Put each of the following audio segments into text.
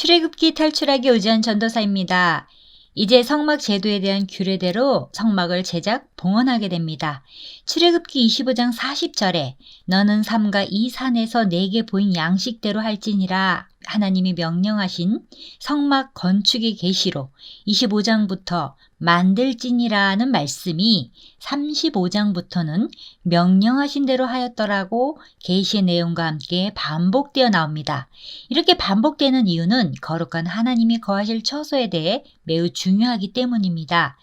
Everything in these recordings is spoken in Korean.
출애굽기 탈출하기 의지한 전도사입니다. 이제 성막 제도에 대한 규례대로 성막을 제작 봉헌하게 됩니다. 출애굽기 25장 40절에 너는 삼가 이 산에서 내게 보인 양식대로 할지니라 하나님이 명령하신 성막 건축의 계시로 25장부터 만들지니라는 말씀이 35장부터는 명령하신 대로 하였더라고 계시의 내용과 함께 반복되어 나옵니다. 이렇게 반복되는 이유는 거룩한 하나님이 거하실 처소에 대해 매우 중요하기 때문입니다.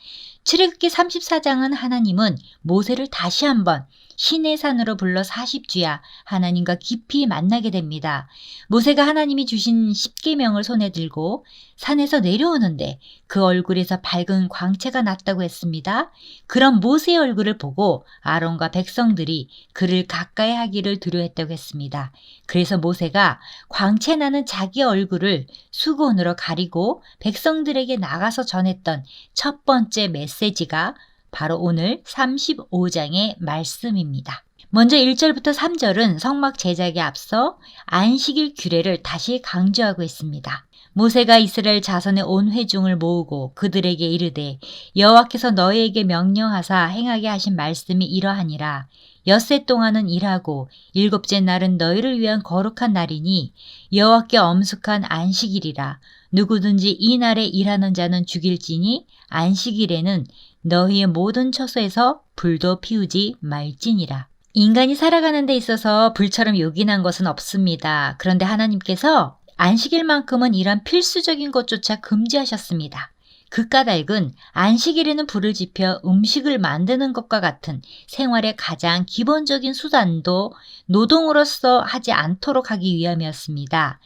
출애굽기 34장은 하나님은 모세를 다시 한번 시내산으로 불러 40주야 하나님과 깊이 만나게 됩니다. 모세가 하나님이 주신 십계명을 손에 들고 산에서 내려오는데 그 얼굴에서 밝은 광채가 났다고 했습니다. 그런 모세의 얼굴을 보고 아론과 백성들이 그를 가까이 하기를 두려워했다고 했습니다. 그래서 모세가 광채 나는 자기 얼굴을 수건으로 가리고 백성들에게 나가서 전했던 첫 번째 메시지가 바로 오늘 35장의 말씀입니다. 먼저 1절부터 3절은 성막 제작에 앞서 안식일 규례를 다시 강조하고 있습니다. 모세가 이스라엘 자손의 온 회중을 모으고 그들에게 이르되 여호와께서 너희에게 명령하사 행하게 하신 말씀이 이러하니라. 엿새 동안은 일하고 일곱째 날은 너희를 위한 거룩한 날이니 여호와께 엄숙한 안식일이라. 누구든지 이 날에 일하는 자는 죽일지니 안식일에는 너희의 모든 처소에서 불도 피우지 말지니라. 인간이 살아가는 데 있어서 불처럼 요긴한 것은 없습니다. 그런데 하나님께서 안식일만큼은 이런 필수적인 것조차 금지하셨습니다. 그 까닭은 안식일에는 불을 지펴 음식을 만드는 것과 같은 생활의 가장 기본적인 수단도 노동으로서 하지 않도록 하기 위함이었습니다.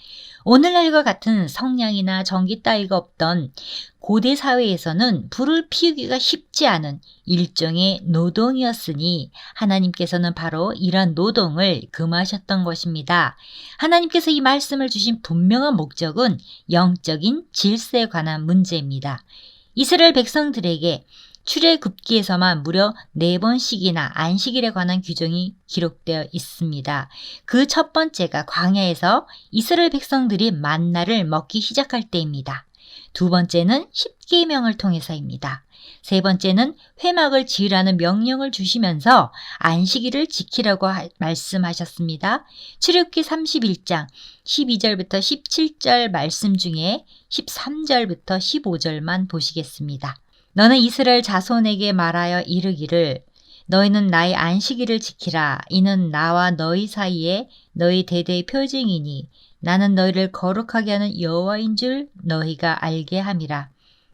오늘날과 같은 성냥이나 전기 따위가 없던 고대 사회에서는 불을 피우기가 쉽지 않은 일종의 노동이었으니 하나님께서는 바로 이런 노동을 금하셨던 것입니다. 하나님께서 이 말씀을 주신 분명한 목적은 영적인 질서에 관한 문제입니다. 이스라엘 백성들에게 출애굽기에서만 무려 4번씩이나 안식일에 관한 규정이 기록되어 있습니다. 그 첫 번째가 광야에서 이스라엘 백성들이 만나를 먹기 시작할 때입니다. 두 번째는 십계명을 통해서입니다. 세 번째는 회막을 지으라는 명령을 주시면서 안식일을 지키라고 말씀하셨습니다. 출애굽기 31장 12절부터 17절 말씀 중에 13절부터 15절만 보시겠습니다. 너는 이스라엘 자손에게 말하여 이르기를 너희는 나의 안식일을 지키라. 이는 나와 너희 사이에 너희 대대의 표징이니 나는 너희를 거룩하게 하는 여호와인 줄 너희가 알게 함이라.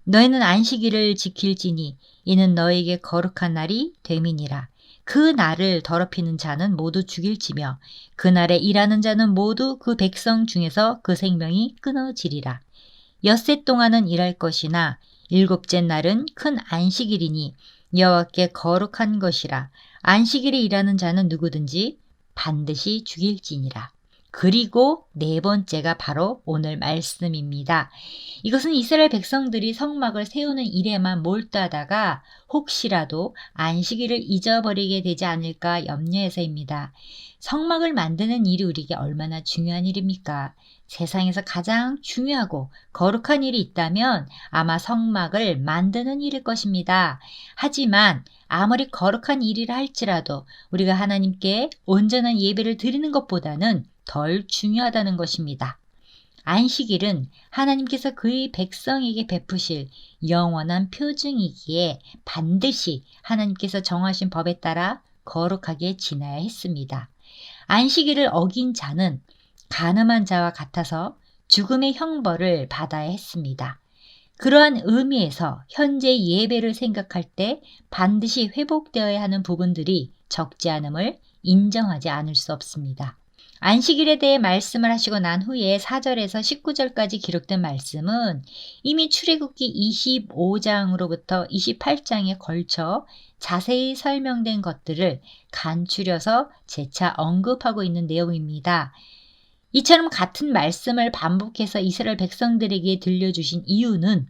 너희는 안식일을 지킬지니 이는 너희에게 거룩한 날이 됨이니라. 그 날을 더럽히는 자는 모두 죽일지며 그 날에 일하는 자는 모두 그 백성 중에서 그 생명이 끊어지리라. 엿새 동안은 일할 것이나 일곱째 날은 큰 안식일이니 여호와께 거룩한 것이라. 안식일에 일하는 자는 누구든지 반드시 죽일지니라. 그리고 네 번째가 바로 오늘 말씀입니다. 이것은 이스라엘 백성들이 성막을 세우는 일에만 몰두하다가 혹시라도 안식일을 잊어버리게 되지 않을까 염려해서입니다. 성막을 만드는 일이 우리에게 얼마나 중요한 일입니까? 세상에서 가장 중요하고 거룩한 일이 있다면 아마 성막을 만드는 일일 것입니다. 하지만 아무리 거룩한 일이라 할지라도 우리가 하나님께 온전한 예배를 드리는 것보다는 덜 중요하다는 것입니다. 안식일은 하나님께서 그의 백성에게 베푸실 영원한 표징이기에 반드시 하나님께서 정하신 법에 따라 거룩하게 지나야 했습니다. 안식일을 어긴 자는 간음한 자와 같아서 죽음의 형벌을 받아야 했습니다. 그러한 의미에서 현재 예배를 생각할 때 반드시 회복되어야 하는 부분들이 적지 않음을 인정하지 않을 수 없습니다. 안식일에 대해 말씀을 하시고 난 후에 4절에서 19절까지 기록된 말씀은 이미 출애굽기 25장으로부터 28장에 걸쳐 자세히 설명된 것들을 간추려서 재차 언급하고 있는 내용입니다. 이처럼 같은 말씀을 반복해서 이스라엘 백성들에게 들려주신 이유는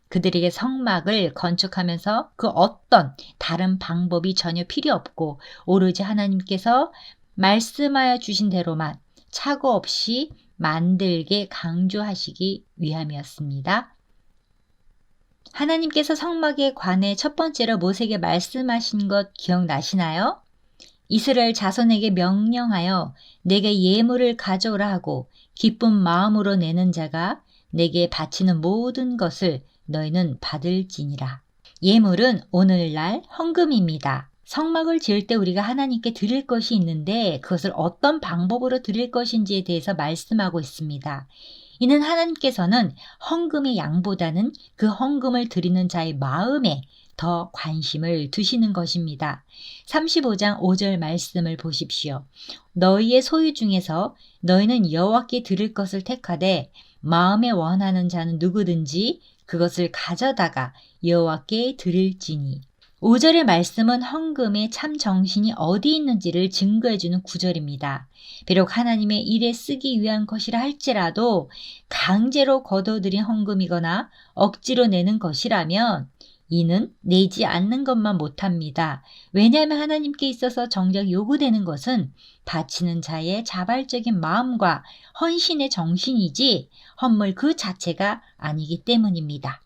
그들에게 성막을 건축하면서 그 어떤 다른 방법이 전혀 필요 없고 오로지 하나님께서 말씀하여 주신 대로만 착오 없이 만들게 강조하시기 위함이었습니다. 하나님께서 성막에 관해 첫 번째로 모세에게 말씀하신 것 기억나시나요? 이스라엘 자손에게 명령하여 내게 예물을 가져오라 하고 기쁜 마음으로 내는 자가 내게 바치는 모든 것을 너희는 받을지니라. 예물은 오늘날 헌금입니다. 성막을 지을 때 우리가 하나님께 드릴 것이 있는데 그것을 어떤 방법으로 드릴 것인지에 대해서 말씀하고 있습니다. 이는 하나님께서는 헌금의 양보다는 그 헌금을 드리는 자의 마음에 더 관심을 두시는 것입니다. 35장 5절 말씀을 보십시오. 너희의 소유 중에서 너희는 여호와께 드릴 것을 택하되 마음에 원하는 자는 누구든지 그것을 가져다가 여호와께 드릴지니. 5절의 말씀은 헌금의 참 정신이 어디 있는지를 증거해주는 구절입니다. 비록 하나님의 일에 쓰기 위한 것이라 할지라도 강제로 거둬들인 헌금이거나 억지로 내는 것이라면 이는 내지 않는 것만 못합니다. 왜냐하면 하나님께 있어서 정작 요구되는 것은 바치는 자의 자발적인 마음과 헌신의 정신이지 헌물 그 자체가 아니기 때문입니다.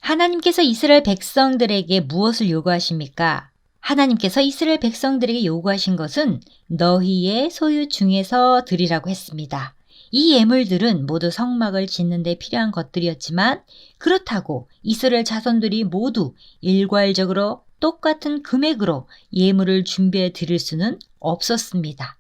하나님께서 이스라엘 백성들에게 무엇을 요구하십니까? 하나님께서 이스라엘 백성들에게 요구하신 것은 너희의 소유 중에서 드리라고 했습니다. 이 예물들은 모두 성막을 짓는 데 필요한 것들이었지만 그렇다고 이스라엘 자손들이 모두 일괄적으로 똑같은 금액으로 예물을 준비해 드릴 수는 없었습니다.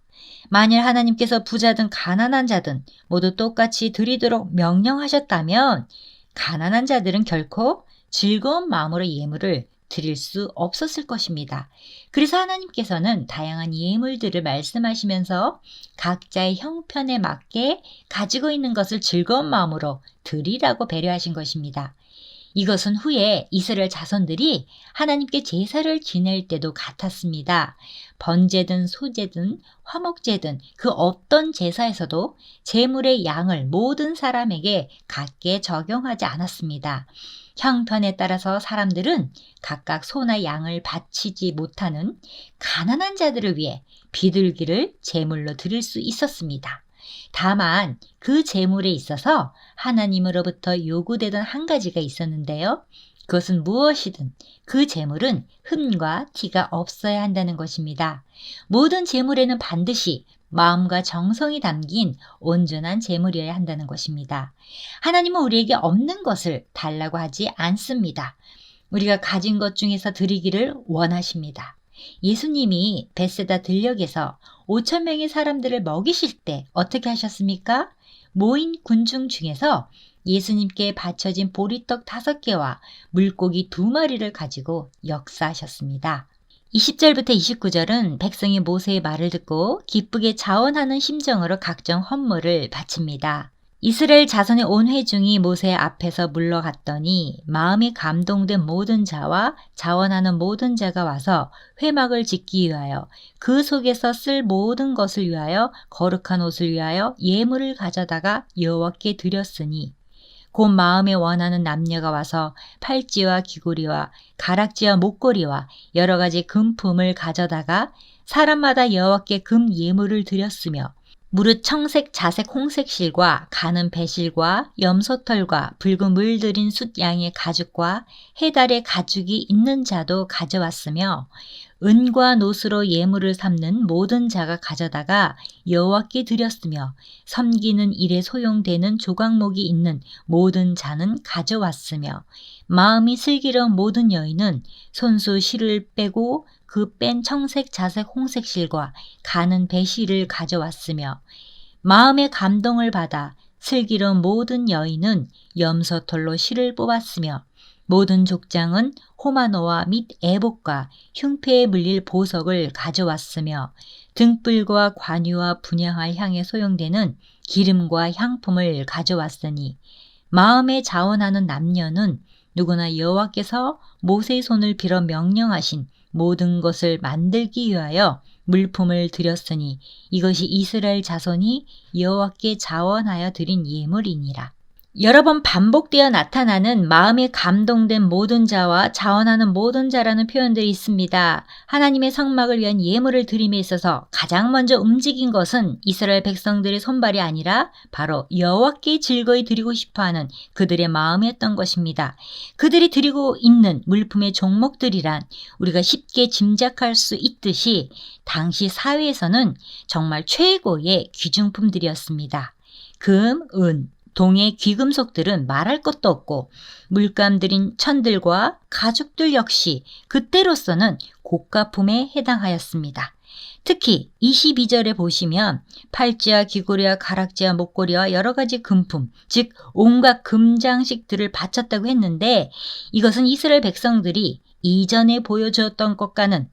만일 하나님께서 부자든 가난한 자든 모두 똑같이 드리도록 명령하셨다면 가난한 자들은 결코 즐거운 마음으로 예물을 드릴 수 없었을 것입니다. 그래서 하나님께서는 다양한 예물들을 말씀하시면서 각자의 형편에 맞게 가지고 있는 것을 즐거운 마음으로 드리라고 배려하신 것입니다. 이것은 후에 이스라엘 자손들이 하나님께 제사를 지낼 때도 같았습니다. 번제든 소제든 화목제든 그 어떤 제사에서도 제물의 양을 모든 사람에게 같게 적용하지 않았습니다. 형편에 따라서 사람들은 각각 소나 양을 바치지 못하는 가난한 자들을 위해 비둘기를 제물로 드릴 수 있었습니다. 다만 그 제물에 있어서 하나님으로부터 요구되던 한 가지가 있었는데요. 그것은 무엇이든 그 제물은 흠과 티가 없어야 한다는 것입니다. 모든 제물에는 반드시 마음과 정성이 담긴 온전한 제물이어야 한다는 것입니다. 하나님은 우리에게 없는 것을 달라고 하지 않습니다. 우리가 가진 것 중에서 드리기를 원하십니다. 예수님이 벳세다 들녘에서 5,000명의 사람들을 먹이실 때 어떻게 하셨습니까? 모인 군중 중에서 예수님께 바쳐진 보리떡 5개와 물고기 2마리를 가지고 역사하셨습니다. 20절부터 29절은 백성이 모세의 말을 듣고 기쁘게 자원하는 심정으로 각종 헌물을 바칩니다. 이스라엘 자손의 온 회중이 모세 앞에서 물러갔더니 마음이 감동된 모든 자와 자원하는 모든 자가 와서 회막을 짓기 위하여 그 속에서 쓸 모든 것을 위하여 거룩한 옷을 위하여 예물을 가져다가 여호와께 드렸으니 곧 마음에 원하는 남녀가 와서 팔찌와 귀고리와 가락지와 목걸이와 여러 가지 금품을 가져다가 사람마다 여호와께 금 예물을 드렸으며 무릇 청색, 자색, 홍색 실과 가는 배실과 염소털과 붉은 물들인 숫 양의 가죽과 해달의 가죽이 있는 자도 가져왔으며 은과 노스로 예물을 삼는 모든 자가 가져다가 여호와께 드렸으며 섬기는 일에 소용되는 조각목이 있는 모든 자는 가져왔으며 마음이 슬기로운 모든 여인은 손수 실을 빼고 그 뺀 청색, 자색, 홍색 실과 가는 배실을 가져왔으며 마음의 감동을 받아 슬기로운 모든 여인은 염소털로 실을 뽑았으며 모든 족장은 호마노와 및 애복과 흉패에 물릴 보석을 가져왔으며 등불과 관유와 분향할 향에 소용되는 기름과 향품을 가져왔으니 마음에 자원하는 남녀는 누구나 여호와께서 모세의 손을 빌어 명령하신 모든 것을 만들기 위하여 물품을 드렸으니 이것이 이스라엘 자손이 여호와께 자원하여 드린 예물이니라. 여러 번 반복되어 나타나는 마음에 감동된 모든 자와 자원하는 모든 자라는 표현들이 있습니다. 하나님의 성막을 위한 예물을 드림에 있어서 가장 먼저 움직인 것은 이스라엘 백성들의 손발이 아니라 바로 여호와께 즐거이 드리고 싶어하는 그들의 마음이었던 것입니다. 그들이 드리고 있는 물품의 종목들이란 우리가 쉽게 짐작할 수 있듯이 당시 사회에서는 정말 최고의 귀중품들이었습니다. 금, 은, 동의 귀금속들은 말할 것도 없고 물감들인 천들과 가죽들 역시 그때로서는 고가품에 해당하였습니다. 특히 22절에 보시면 팔찌와 귀고리와 가락지와 목걸이와 여러 가지 금품, 즉 온갖 금장식들을 바쳤다고 했는데 이것은 이스라엘 백성들이 이전에 보여주었던 것과는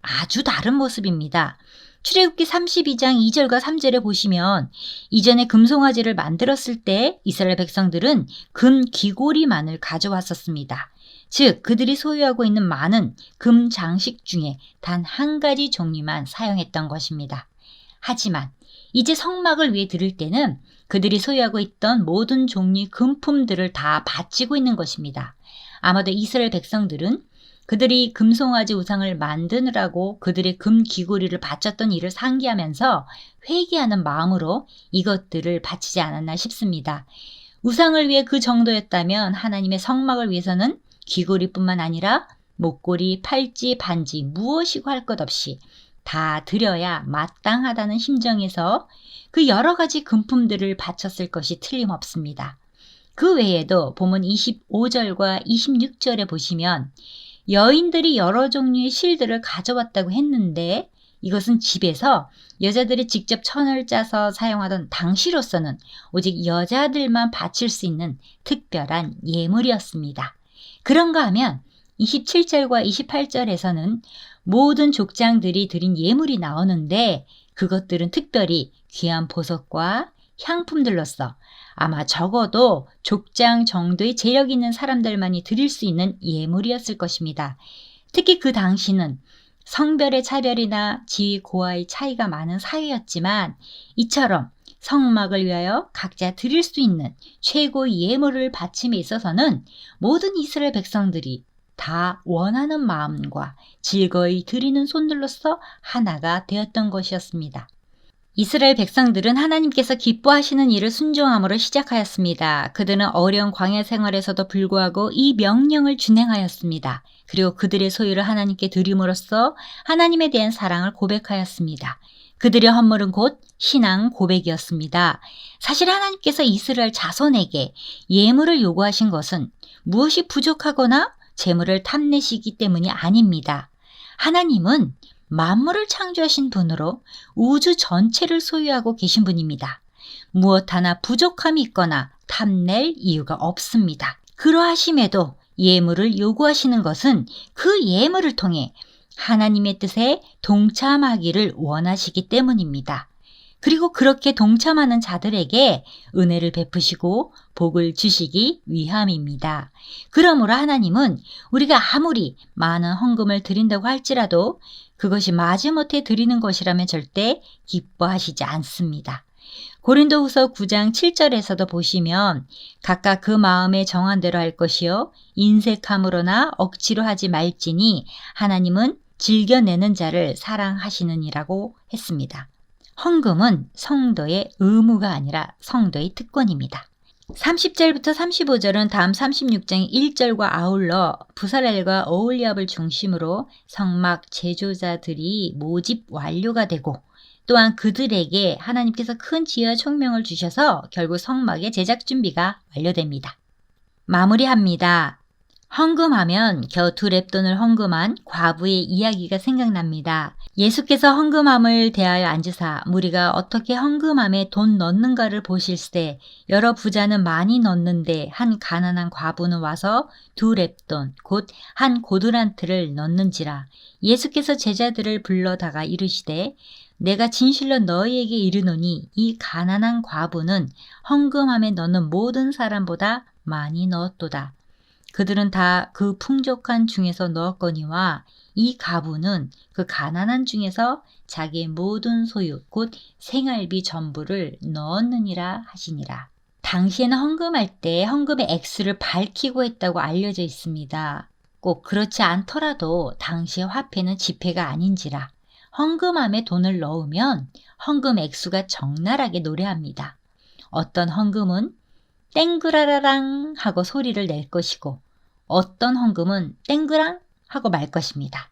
아주 다른 모습입니다. 출애굽기 32장 2절과 3절에 보시면 이전에 금송아지를 만들었을 때 이스라엘 백성들은 금 귀고리만을 가져왔었습니다. 즉 그들이 소유하고 있는 많은 금 장식 중에 단 한 가지 종류만 사용했던 것입니다. 하지만 이제 성막을 위해 드릴 때는 그들이 소유하고 있던 모든 종류의 금품들을 다 바치고 있는 것입니다. 아마도 이스라엘 백성들은 그들이 금송아지 우상을 만드느라고 그들의 금 귀고리를 바쳤던 일을 상기하면서 회개하는 마음으로 이것들을 바치지 않았나 싶습니다. 우상을 위해 그 정도였다면 하나님의 성막을 위해서는 귀고리뿐만 아니라 목걸이, 팔찌, 반지 무엇이고 할 것 없이 다 드려야 마땅하다는 심정에서 그 여러 가지 금품들을 바쳤을 것이 틀림없습니다. 그 외에도 본문 25절과 26절에 보시면 여인들이 여러 종류의 실들을 가져왔다고 했는데 이것은 집에서 여자들이 직접 천을 짜서 사용하던 당시로서는 오직 여자들만 바칠 수 있는 특별한 예물이었습니다. 그런가 하면 27절과 28절에서는 모든 족장들이 드린 예물이 나오는데 그것들은 특별히 귀한 보석과 향품들로서 아마 적어도 족장 정도의 재력 있는 사람들만이 드릴 수 있는 예물이었을 것입니다. 특히 그 당시는 성별의 차별이나 지위 고하의 차이가 많은 사회였지만 이처럼 성막을 위하여 각자 드릴 수 있는 최고의 예물을 바침에 있어서는 모든 이스라엘 백성들이 다 원하는 마음과 즐거이 드리는 손들로서 하나가 되었던 것이었습니다. 이스라엘 백성들은 하나님께서 기뻐하시는 일을 순종함으로 시작하였습니다. 그들은 어려운 광야 생활에서도 불구하고 이 명령을 준행하였습니다. 그리고 그들의 소유를 하나님께 드림으로써 하나님에 대한 사랑을 고백하였습니다. 그들의 헌물은 곧 신앙 고백이었습니다. 사실 하나님께서 이스라엘 자손에게 예물을 요구하신 것은 무엇이 부족하거나 재물을 탐내시기 때문이 아닙니다. 하나님은 만물을 창조하신 분으로 우주 전체를 소유하고 계신 분입니다. 무엇 하나 부족함이 있거나 탐낼 이유가 없습니다. 그러하심에도 예물을 요구하시는 것은 그 예물을 통해 하나님의 뜻에 동참하기를 원하시기 때문입니다. 그리고 그렇게 동참하는 자들에게 은혜를 베푸시고 복을 주시기 위함입니다. 그러므로 하나님은 우리가 아무리 많은 헌금을 드린다고 할지라도 그것이 마지못해 드리는 것이라면 절대 기뻐하시지 않습니다. 고린도후서 9장 7절에서도 보시면 각각 그 마음에 정한 대로 할 것이요 인색함으로나 억지로 하지 말지니 하나님은 즐겨내는 자를 사랑하시느니라고 했습니다. 헌금은 성도의 의무가 아니라 성도의 특권입니다. 30절부터 35절은 다음 36장의 1절과 아울러 부살렐과 오홀리압을 중심으로 성막 제조자들이 모집 완료가 되고 또한 그들에게 하나님께서 큰 지혜와 총명을 주셔서 결국 성막의 제작 준비가 완료됩니다. 마무리합니다. 헌금하면 겨우 2렙돈을 헌금한 과부의 이야기가 생각납니다. 예수께서 헌금함을 대하여 앉으사 무리가 어떻게 헌금함에 돈 넣는가를 보실세 여러 부자는 많이 넣는데 한 가난한 과부는 와서 2렙돈 곧 한 고두란트를 넣는지라. 예수께서 제자들을 불러다가 이르시되 내가 진실로 너희에게 이르노니 이 가난한 과부는 헌금함에 넣는 모든 사람보다 많이 넣었도다. 그들은 다 그 풍족한 중에서 넣었거니와 이 과부는 그 가난한 중에서 자기의 모든 소유 곧 생활비 전부를 넣었느니라 하시니라. 당시에는 헌금할 때 헌금의 액수를 밝히고 했다고 알려져 있습니다. 꼭 그렇지 않더라도 당시의 화폐는 지폐가 아닌지라 헌금함에 돈을 넣으면 헌금 액수가 적나라하게 노래합니다. 어떤 헌금은 땡그라라랑 하고 소리를 낼 것이고 어떤 헌금은 땡그랑 하고 말 것입니다.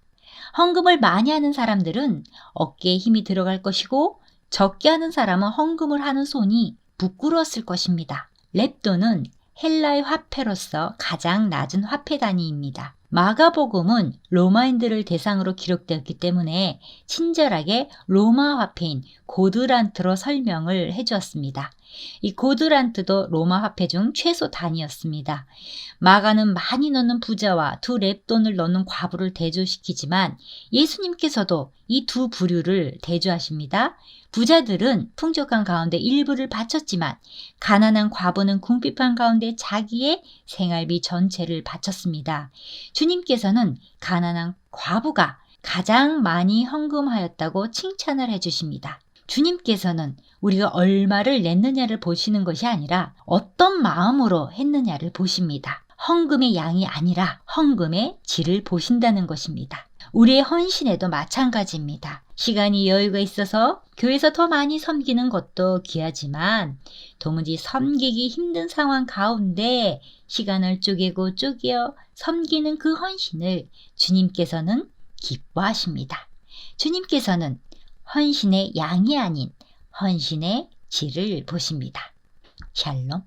헌금을 많이 하는 사람들은 어깨에 힘이 들어갈 것이고 적게 하는 사람은 헌금을 하는 손이 부끄러웠을 것입니다. 렙돈은 헬라의 화폐로서 가장 낮은 화폐 단위입니다. 마가복음은 로마인들을 대상으로 기록되었기 때문에 친절하게 로마 화폐인 고드란트로 설명을 해주었습니다. 이 고드란트도 로마 화폐 중 최소 단위였습니다. 마가는 많이 넣는 부자와 두 렙돈을 넣는 과부를 대조시키지만 예수님께서도 이 두 부류를 대조하십니다. 부자들은 풍족한 가운데 일부를 바쳤지만 가난한 과부는 궁핍한 가운데 자기의 생활비 전체를 바쳤습니다. 주님께서는 가난한 과부가 가장 많이 헌금하였다고 칭찬을 해주십니다. 주님께서는 우리가 얼마를 냈느냐를 보시는 것이 아니라 어떤 마음으로 했느냐를 보십니다. 헌금의 양이 아니라 헌금의 질을 보신다는 것입니다. 우리의 헌신에도 마찬가지입니다. 시간이 여유가 있어서 교회에서 더 많이 섬기는 것도 귀하지만 도무지 섬기기 힘든 상황 가운데 시간을 쪼개고 쪼개어 섬기는 그 헌신을 주님께서는 기뻐하십니다. 주님께서는 헌신의 양이 아닌 헌신의 질을 보십니다. 샬롬.